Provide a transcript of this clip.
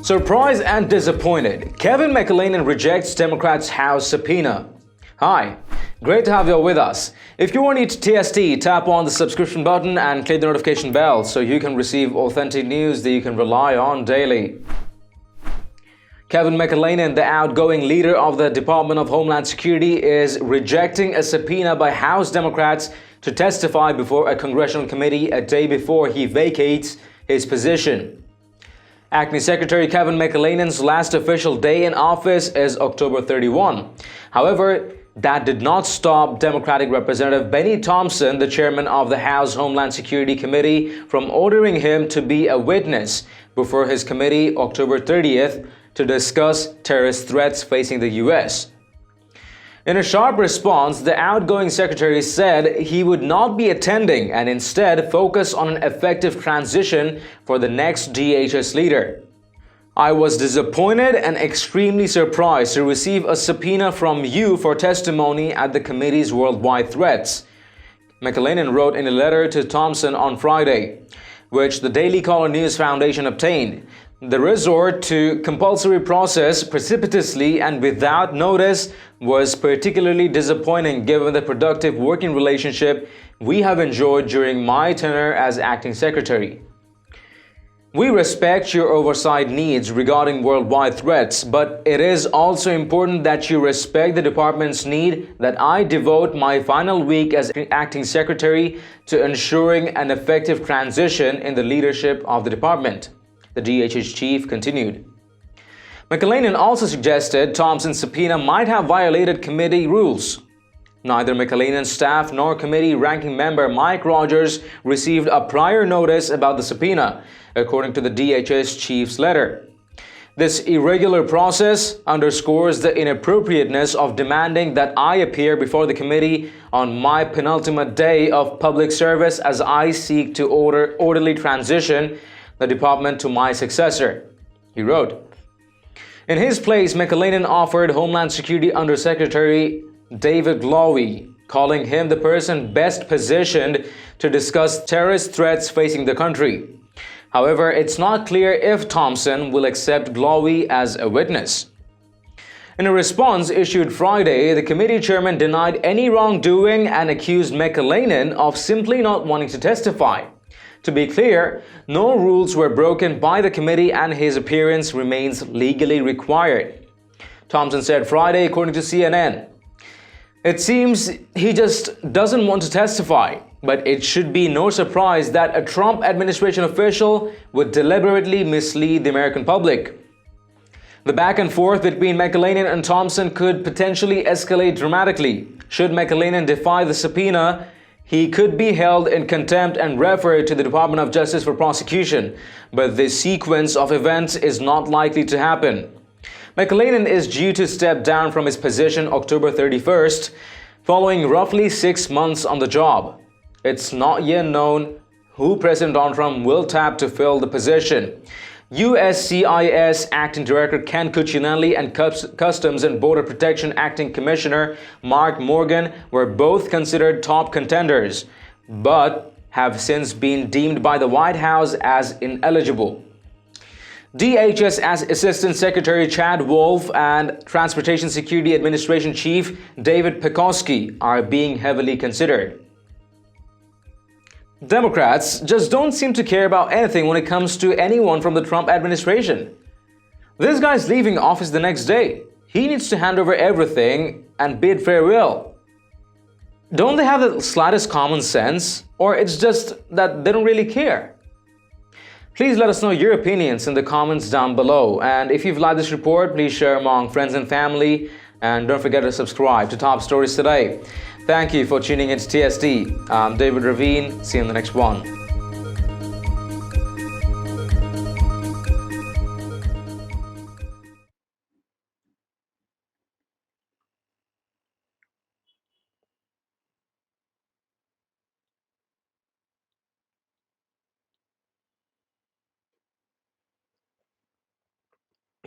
Surprised and disappointed, Kevin McAleenan rejects Democrats' House subpoena. Hi, great to have you all with us. If you are new to TST, tap on the subscription button and click the notification bell so you can receive authentic news that you can rely on daily. Kevin McAleenan, the outgoing leader of the Department of Homeland Security, is rejecting a subpoena by House Democrats to testify before a congressional committee a day before he vacates his position. Acting Secretary Kevin McAleenan's last official day in office is October 31. However, that did not stop Democratic Representative Bennie Thompson, the chairman of the House Homeland Security Committee, from ordering him to be a witness before his committee October 30th to discuss terrorist threats facing the U.S. In a sharp response, the outgoing secretary said he would not be attending and instead focus on an effective transition for the next DHS leader. "I was disappointed and extremely surprised to receive a subpoena from you for testimony at the committee's worldwide threats," McAleenan wrote in a letter to Thompson on Friday, which the Daily Caller News Foundation obtained. The resort to compulsory process precipitously and without notice was particularly disappointing given the productive working relationship we have enjoyed during my tenure as acting secretary. "We respect your oversight needs regarding worldwide threats, but it is also important that you respect the department's need that I devote my final week as acting secretary to ensuring an effective transition in the leadership of the department," the DHS chief continued. McAleenan also suggested Thompson's subpoena might have violated committee rules. Neither McAleenan's staff nor committee ranking member Mike Rogers received a prior notice about the subpoena, according to the DHS chief's letter. "This irregular process underscores the inappropriateness of demanding that I appear before the committee on my penultimate day of public service as I seek to orderly transition the department to my successor," he wrote. In his place, McAleenan offered Homeland Security Undersecretary David Glowey, calling him the person best positioned to discuss terrorist threats facing the country. However, it's not clear if Thompson will accept Glowey as a witness. In a response issued Friday, the committee chairman denied any wrongdoing and accused McAleenan of simply not wanting to testify. To be clear, no rules were broken by the committee and his appearance remains legally required. Thompson said Friday, according to CNN, "It seems he just doesn't want to testify, but it should be no surprise that a Trump administration official would deliberately mislead the American public." The back and forth between McAleenan and Thompson could potentially escalate dramatically. Should McAleenan defy the subpoena, he could be held in contempt and referred to the Department of Justice for prosecution, but this sequence of events is not likely to happen. McAleenan is due to step down from his position October 31st, following roughly 6 months on the job. It's not yet known who President Donald Trump will tap to fill the position. USCIS Acting Director Ken Cuccinelli and Customs and Border Protection Acting Commissioner Mark Morgan were both considered top contenders, but have since been deemed by the White House as ineligible. DHS Assistant Secretary Chad Wolf and Transportation Security Administration Chief David Pekoski are being heavily considered. Democrats just don't seem to care about anything when it comes to anyone from the Trump administration. This guy's leaving office the next day. He needs to hand over everything and bid farewell. Don't they have the slightest common sense? Or it's just that they don't really care? Please let us know your opinions in the comments down below. And if you've liked this report, please share among friends and family. And don't forget to subscribe to Top Stories Today. Thank you for tuning in to TST. I'm David Ravine. See you in the next one.